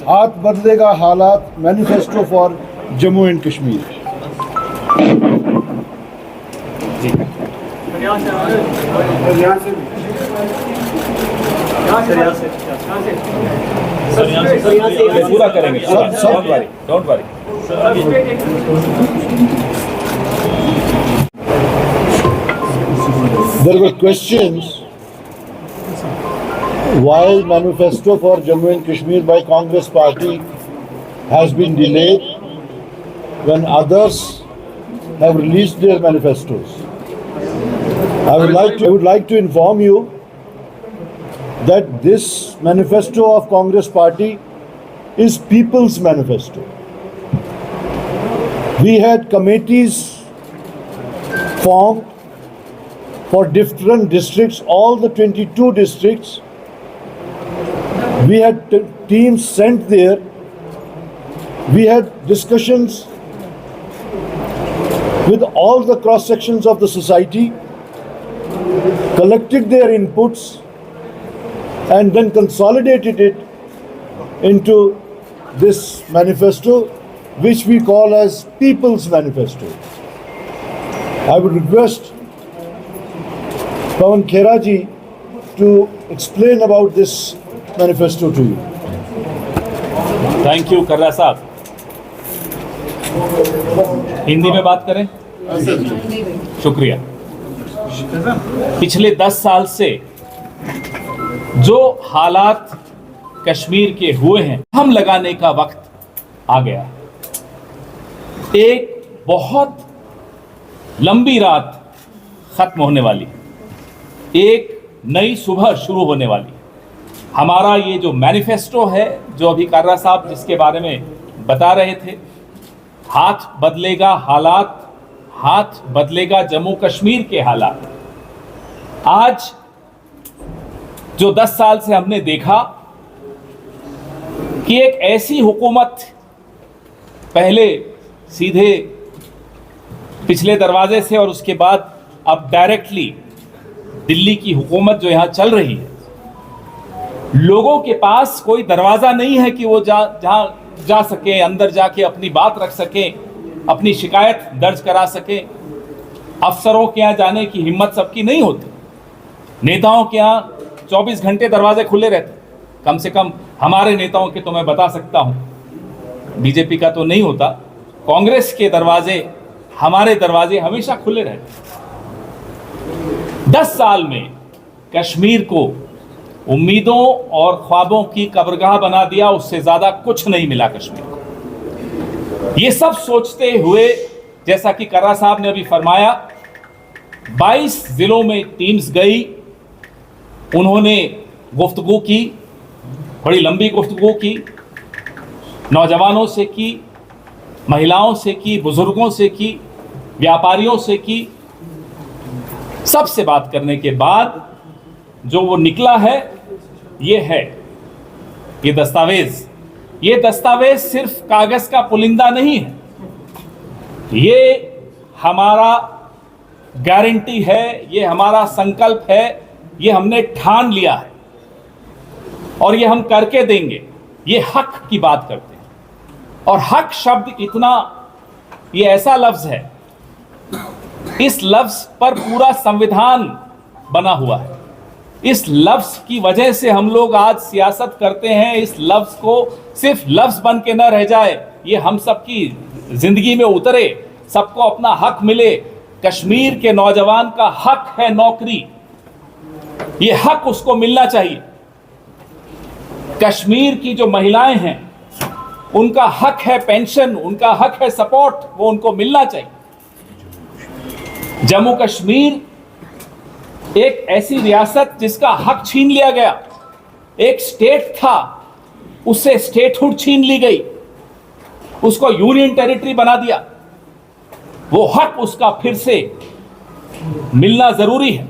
हाथ बदलेगा हालात manifesto for Jammu and Kashmir. पूरा करेंगे, don't worry. There were questions why manifesto for Jammu and Kashmir by Congress party has been delayed when others have released their manifestos. I would like to inform you that this manifesto of Congress party is people's manifesto. We had committees formed for different districts, all the 22 districts. We had teams sent there. We had discussions with all the cross sections of the society, collected their inputs, and then consolidated it into this manifesto, which we call as People's Manifesto. I would request Pawan Khera ji to explain about this manifesto to you. Thank you Karra साहब। हिंदी में बात करें? शुक्रिया। पिछले 10 साल से जो हालात कश्मीर के हुए हैं, हम लगाने का वक्त आ गया है। एक बहुत लंबी रात खत्म होने वाली, एक नई सुबह शुरू होने वाली। हमारा ये जो मैनिफेस्टो है, जो अभी कर्रा साहब जिसके बारे में बता रहे थे, हाथ बदलेगा हालात, हाथ बदलेगा जम्मू कश्मीर के हालात। आज जो 10 साल से हमने देखा कि एक ऐसी हुकूमत पहले सीधे पिछले दरवाजे से और उसके बाद अब डायरेक्टली दिल्ली की हुकूमत जो यहां चल रही है, लोगों के पास कोई दरवाजा नहीं है कि वो जहां जा सके, अंदर जाके अपनी बात रख सके, अपनी शिकायत दर्ज करा सके। अफसरों के यहाँ जाने की हिम्मत सबकी नहीं होती। नेताओं के यहाँ 24 घंटे दरवाजे खुले रहते। कम से कम हमारे नेताओं के तो मैं बता सकता हूं, बीजेपी का तो नहीं होता, कांग्रेस के दरवाजे, हमारे दरवाजे हमेशा खुले रहते। 10 साल में कश्मीर को उम्मीदों और ख्वाबों की कब्रगाह बना दिया, उससे ज्यादा कुछ नहीं मिला कश्मीर को। ये सब सोचते हुए, जैसा कि कर्रा साहब ने अभी फरमाया, 22 जिलों में टीम्स गई, उन्होंने गुफ्तगू की, बड़ी लंबी गुफ्तगू की, नौजवानों से की, महिलाओं से की, बुजुर्गों से की, व्यापारियों से की। सबसे बात करने के बाद जो वो निकला है, ये है ये दस्तावेज सिर्फ कागज का पुलिंदा नहीं है, ये हमारा गारंटी है, ये हमारा संकल्प है, ये हमने ठान लिया है और ये हम करके देंगे। ये हक की बात करते हैं और हक शब्द इतना, ये ऐसा लफ्ज है, इस लफ्ज पर पूरा संविधान बना हुआ है। इस लफ्ज की वजह से हम लोग आज सियासत करते हैं। इस लफ्ज को सिर्फ लफ्ज बन के न रह जाए, ये हम सबकी जिंदगी में उतरे, सबको अपना हक मिले। कश्मीर के नौजवान का हक है नौकरी, ये हक उसको मिलना चाहिए। कश्मीर की जो महिलाएं हैं, उनका हक है पेंशन, उनका हक है सपोर्ट, वो उनको मिलना चाहिए। जम्मू कश्मीर एक ऐसी रियासत जिसका हक छीन लिया गया, एक स्टेट था, उससे स्टेटहुड छीन ली गई, उसको यूनियन टेरिटरी बना दिया। वो हक उसका फिर से मिलना जरूरी है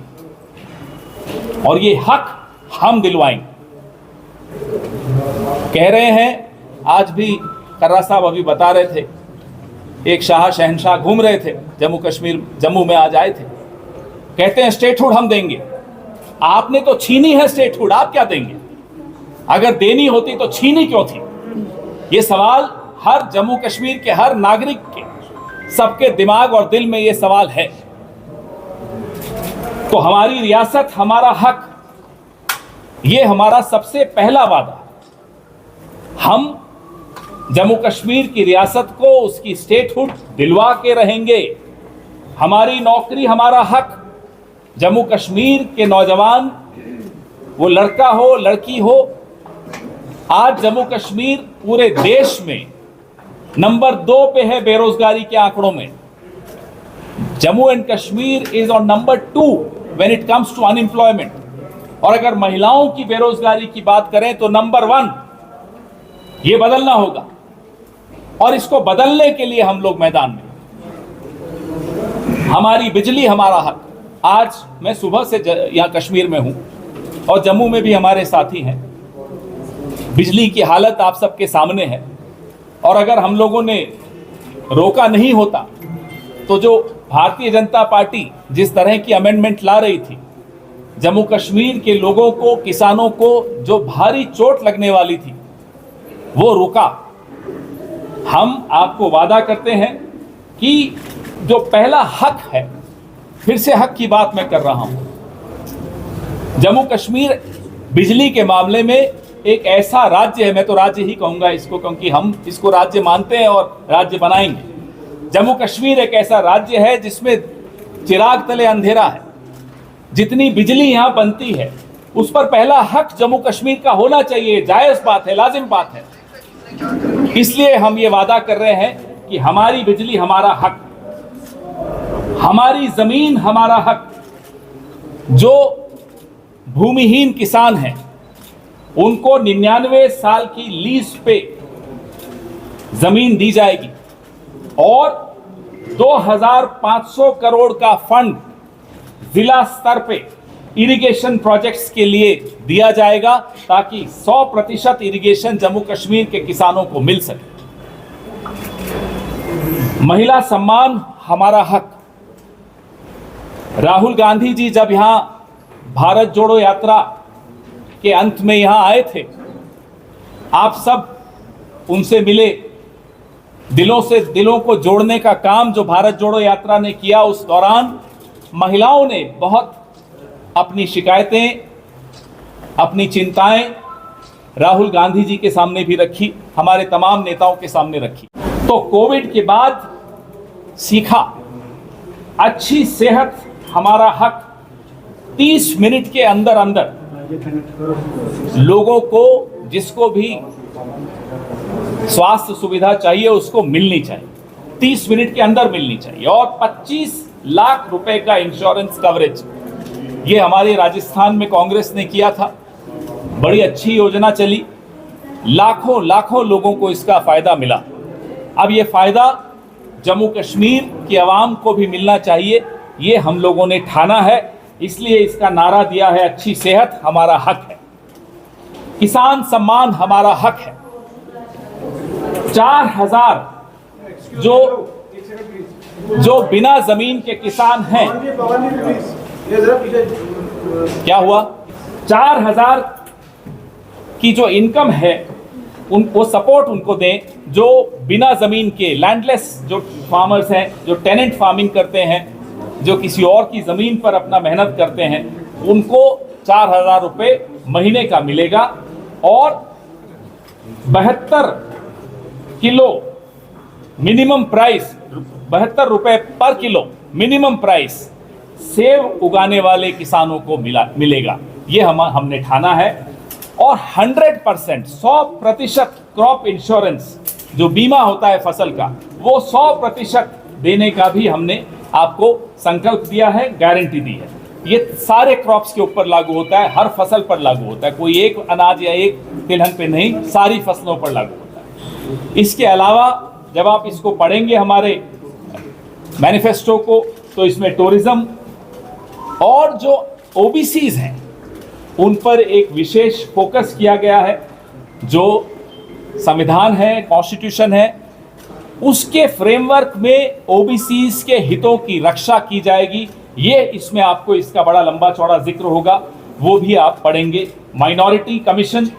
और ये हक हम दिलवाएंगे। कह रहे हैं, आज भी कर्रा साहब अभी बता रहे थे, एक शाह शहनशाह घूम रहे थे जम्मू में आज आए थे, कहते हैं स्टेटहुड हम देंगे। आपने तो छीनी है स्टेटहुड, आप क्या देंगे? अगर देनी होती तो छीनी क्यों थी? ये सवाल हर जम्मू कश्मीर के हर नागरिक के सबके दिमाग और दिल में ये सवाल है। तो हमारी रियासत हमारा हक, ये हमारा सबसे पहला वादा। हम जम्मू कश्मीर की रियासत को उसकी स्टेटहुड दिलवा के रहेंगे। हमारी नौकरी हमारा हक। जम्मू कश्मीर के नौजवान, वो लड़का हो लड़की हो, आज जम्मू कश्मीर पूरे देश में नंबर 2 पे है बेरोजगारी के आंकड़ों में। Jammu and Kashmir is on number 2 when it comes to unemployment. और अगर महिलाओं की बेरोजगारी की बात करें तो नंबर 1। ये बदलना होगा और इसको बदलने के लिए हम लोग मैदान में। हमारी बिजली हमारा हक। आज मैं सुबह से यहां कश्मीर में हूं और जम्मू में भी हमारे साथी हैं। बिजली की हालत आप सबके सामने है और अगर हम लोगों ने रोका नहीं होता तो जो भारतीय जनता पार्टी जिस तरह की अमेंडमेंट ला रही थी, जम्मू कश्मीर के लोगों को, किसानों को जो भारी चोट लगने वाली थी, वो रुका। हम आपको वादा करते हैं कि जो पहला हक है, फिर से हक की बात मैं कर रहा हूं, जम्मू कश्मीर बिजली के मामले में एक ऐसा राज्य है, मैं तो राज्य ही कहूंगा इसको क्योंकि हम इसको राज्य मानते हैं और राज्य बनाएंगे। जम्मू कश्मीर एक ऐसा राज्य है जिसमें चिराग तले अंधेरा है। जितनी बिजली यहां बनती है उस पर पहला हक जम्मू कश्मीर का होना चाहिए। जायज बात है, लाजिम बात है। इसलिए हम ये वादा कर रहे हैं कि हमारी बिजली हमारा हक, हमारी जमीन हमारा हक। जो भूमिहीन किसान हैं उनको 99 साल की लीज पे जमीन दी जाएगी और 2500 करोड़ का फंड जिला स्तर पे इरिगेशन प्रोजेक्ट्स के लिए दिया जाएगा ताकि 100% इरिगेशन जम्मू कश्मीर के किसानों को मिल सके। महिला सम्मान हमारा हक। राहुल गांधी जी जब यहां भारत जोड़ो यात्रा के अंत में यहां आए थे, आप सब उनसे मिले। दिलों से दिलों को जोड़ने का काम जो भारत जोड़ो यात्रा ने किया, उस दौरान महिलाओं ने बहुत अपनी शिकायतें, अपनी चिंताएं राहुल गांधी जी के सामने भी रखी, हमारे तमाम नेताओं के सामने रखी। तो कोविड के बाद सीखा, अच्छी सेहत हमारा हक। 30 मिनट के अंदर अंदर लोगों को, जिसको भी स्वास्थ्य सुविधा चाहिए उसको मिलनी चाहिए, 30 मिनट के अंदर मिलनी चाहिए। और 25 लाख रुपए का इंश्योरेंस कवरेज, ये हमारे राजस्थान में कांग्रेस ने किया था, बड़ी अच्छी योजना चली, लाखों लाखों लोगों को इसका फायदा मिला। अब ये फायदा जम्मू कश्मीर की आवाम को भी मिलना चाहिए, ये हम लोगों ने ठाना है। इसलिए इसका नारा दिया है, अच्छी सेहत हमारा हक है, किसान सम्मान हमारा हक है। 4000 जो बिना जमीन के किसान हैं, क्या हुआ, 4000 की जो इनकम है उनको सपोर्ट उनको दें, जो बिना जमीन के लैंडलेस जो फार्मर्स हैं, जो टेनेंट फार्मिंग करते हैं, जो किसी और की जमीन पर अपना मेहनत करते हैं, उनको 4000 रुपये महीने का मिलेगा। और 72 किलो मिनिमम प्राइस, 72 रुपए पर किलो मिनिमम प्राइस सेब उगाने वाले किसानों को मिलेगा। ये हमने ठाना है। और 100% क्रॉप इंश्योरेंस, जो बीमा होता है फसल का, वो 100% देने का भी हमने आपको संकल्प दिया है, गारंटी दी है। ये सारे क्रॉप्स के ऊपर लागू होता है, हर फसल पर लागू होता है, कोई एक अनाज या एक तिलहन पे नहीं, सारी फसलों पर लागू होता है। इसके अलावा जब आप इसको पढ़ेंगे हमारे मैनिफेस्टो को, तो इसमें टूरिज्म और जो ओबीसीज हैं उन पर एक विशेष फोकस किया गया है। जो संविधान है, कॉन्स्टिट्यूशन है, उसके फ्रेमवर्क में ओबीसीज के हितों की रक्षा की जाएगी। ये इसमें आपको इसका बड़ा लंबा चौड़ा जिक्र होगा, वो भी आप पढ़ेंगे। माइनॉरिटी कमीशन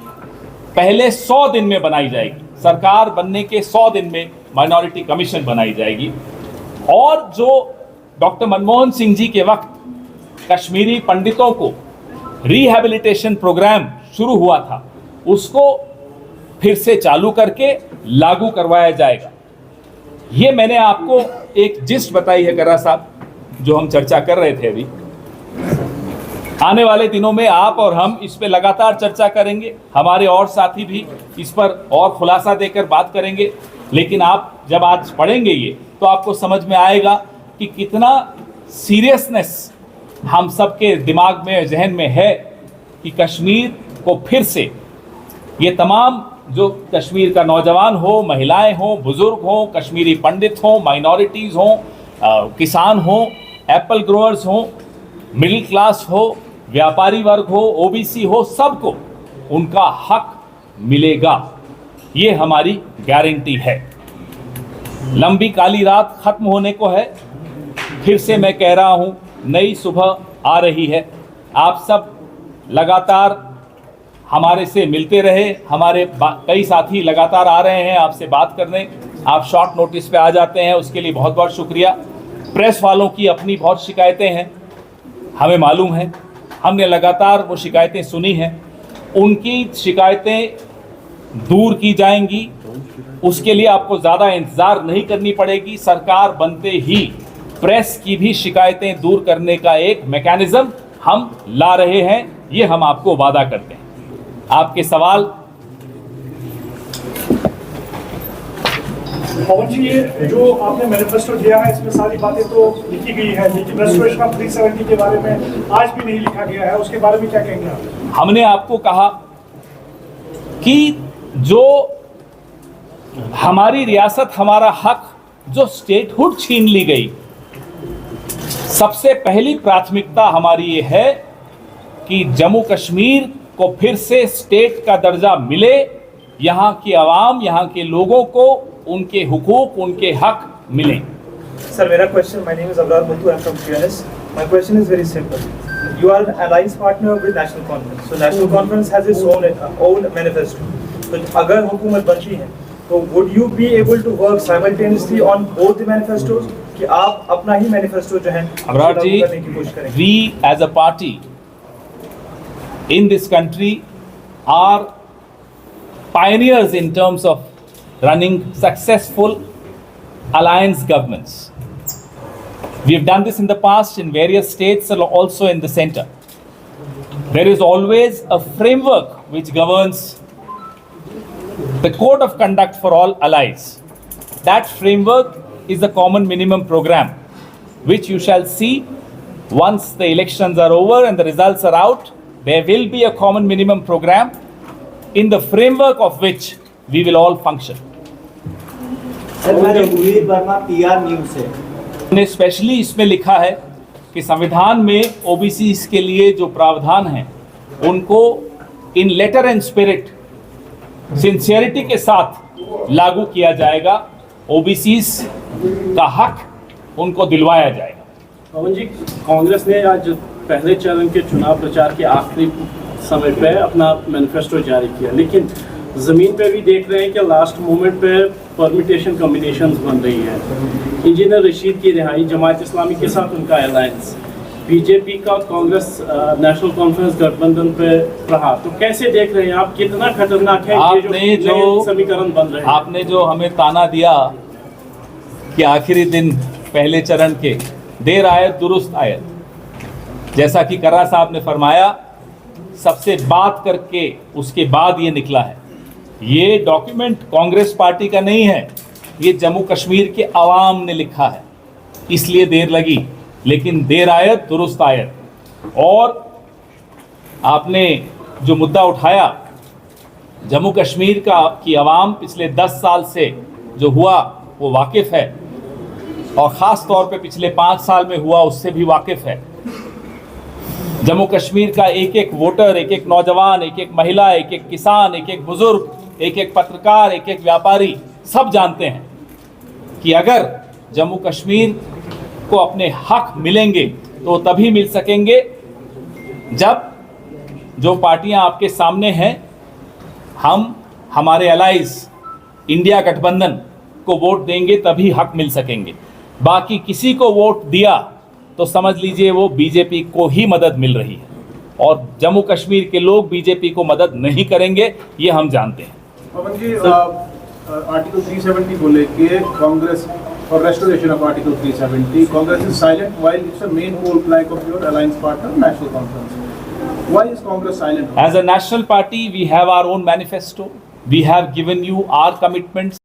पहले 100 दिन में बनाई जाएगी। सरकार बनने के 100 दिन में माइनॉरिटी कमीशन बनाई जाएगी। और जो डॉक्टर मनमोहन सिंह जी के वक्त कश्मीरी पंडितों को रिहैबिलिटेशन प्रोग्राम शुरू हुआ था, उसको फिर से चालू करके लागू करवाया जाएगा। ये मैंने आपको एक जिस्ट बताई है गर्रा साहब, जो हम चर्चा कर रहे थे अभी। आने वाले दिनों में आप और हम इस पे लगातार चर्चा करेंगे, हमारे और साथी भी इस पर और खुलासा देकर बात करेंगे। लेकिन आप जब आज पढ़ेंगे ये, तो आपको समझ में आएगा कि कितना सीरियसनेस हम सबके दिमाग में, जहन में है कि कश्मीर को फिर से ये तमाम जो कश्मीर का नौजवान हो, महिलाएं हो, बुजुर्ग हो, कश्मीरी पंडित हो, माइनॉरिटीज़ हो, किसान हो, एप्पल ग्रोअर्स हो, मिडिल क्लास हो, व्यापारी वर्ग हो, ओबीसी हो, सबको उनका हक मिलेगा। ये हमारी गारंटी है। लंबी काली रात खत्म होने को है। फिर से मैं कह रहा हूँ, नई सुबह आ रही है। आप सब लगातार हमारे से मिलते रहे। हमारे कई साथी लगातार आ रहे हैं आपसे बात करने। आप शॉर्ट नोटिस पे आ जाते हैं, उसके लिए बहुत बहुत शुक्रिया। प्रेस वालों की अपनी बहुत शिकायतें हैं, हमें मालूम है। हमने लगातार वो शिकायतें सुनी हैं। उनकी शिकायतें दूर की जाएंगी, उसके लिए आपको ज़्यादा इंतज़ार नहीं करनी पड़ेगी। सरकार बनते ही प्रेस की भी शिकायतें दूर करने का एक मैकेनिज्म हम ला रहे हैं, ये हम आपको वादा करते हैं। आपके सवाल। पवन जी, ये जो आपने मैनिफेस्टो दिया है, इसमें सारी बातें तो लिखी गई है, लेकिन रेस्टोरेशन ऑफ 370 के बारे में आज भी नहीं लिखा गया है। उसके बारे में क्या कहेंगे आप? हमने आपको कहा कि जो हमारी रियासत, हमारा हक, जो स्टेटहुड छीन ली गई, सबसे पहली प्राथमिकता हमारी ये है कि जम्मू कश्मीर को फिर से स्टेट का दर्जा मिले। यहाँ की आवाम, यहाँ के लोगों को उनके हुकूक, उनके हक मिले। Sir, मेरा question, my name is Abrar Muthu, I'm from QNS. My question is very simple. You are an alliance partner with National Conference. So National Conference has its own manifesto. तो अगर हुकूमत बनती है, तो would you be able to work simultaneously on both the manifestos? कि आप अपना ही manifesto जो है अबरार जी, करने की कोशिश करेंगे? we as a party in this country are pioneers in terms of running successful alliance governments. We have done this in the past in various states and also in the center. There is always a framework which governs the code of conduct for all allies. That framework is the common minimum program, which you shall see once the elections are over and the results are out. There will be a common minimum program in the framework of which we will all function. हमने specially इसमें लिखा है कि संविधान में OBC के लिए जो प्रावधान हैं, उनको इन लेटर एंड स्पिरिट, सिंसियरिटी के साथ लागू किया जाएगा। ओबीसी का हक उनको दिलवाया जाएगा। पवन जी, कांग्रेस ने आज पहले चरण के चुनाव प्रचार के आखिरी समय पे अपना मैनिफेस्टो जारी किया, लेकिन ज़मीन पे भी देख रहे हैं कि लास्ट मोमेंट पे परमिटेशन कॉम्बिनेशंस बन रही है। इंजीनियर रशीद की रिहाई, जमात इस्लामी के साथ उनका अलायंस, बीजेपी का कांग्रेस नेशनल कॉन्फ्रेंस गठबंधन पे रहा, तो कैसे देख रहे हैं आप? कितना खतरनाक है ये जो समीकरण बन रहे हैं? आपने जो हमें ताना दिया कि आखिरी दिन पहले चरण के, देर आयत दुरुस्त आयत, जैसा कि कर्रा साहब ने फरमाया, सबसे बात करके उसके बाद ये निकला है। ये डॉक्यूमेंट कांग्रेस पार्टी का नहीं है, ये जम्मू कश्मीर के अवाम ने लिखा है, इसलिए देर लगी, लेकिन देर आयत दुरुस्त आयत। और आपने जो मुद्दा उठाया, जम्मू कश्मीर की आवाम पिछले 10 साल से जो हुआ वो वाकिफ़ है, और ख़ास तौर पे पिछले 5 साल में हुआ उससे भी वाकिफ़ है। जम्मू कश्मीर का एक एक वोटर, एक एक नौजवान, एक एक महिला, एक एक किसान, एक एक बुजुर्ग, एक एक पत्रकार, एक एक व्यापारी, सब जानते हैं कि अगर जम्मू कश्मीर को अपने हक मिलेंगे तो तभी मिल सकेंगे जब जो पार्टियां आपके सामने हैं हम हमारे अलाइज इंडिया गठबंधन को वोट देंगे तभी हक मिल सकेंगे। बाकी किसी को वोट दिया तो समझ लीजिए वो बीजेपी को ही मदद मिल रही है, और जम्मू कश्मीर के लोग बीजेपी को मदद नहीं करेंगे, ये हम जानते हैं। पवन जी, आर्टिकल 370 को लेके कांग्रेस और restoration of Article 370, Congress is silent while it's a main core plank of your alliance partner, National Conference. Why is Congress silent? As a national party, we have our own manifesto. We have given you our commitments.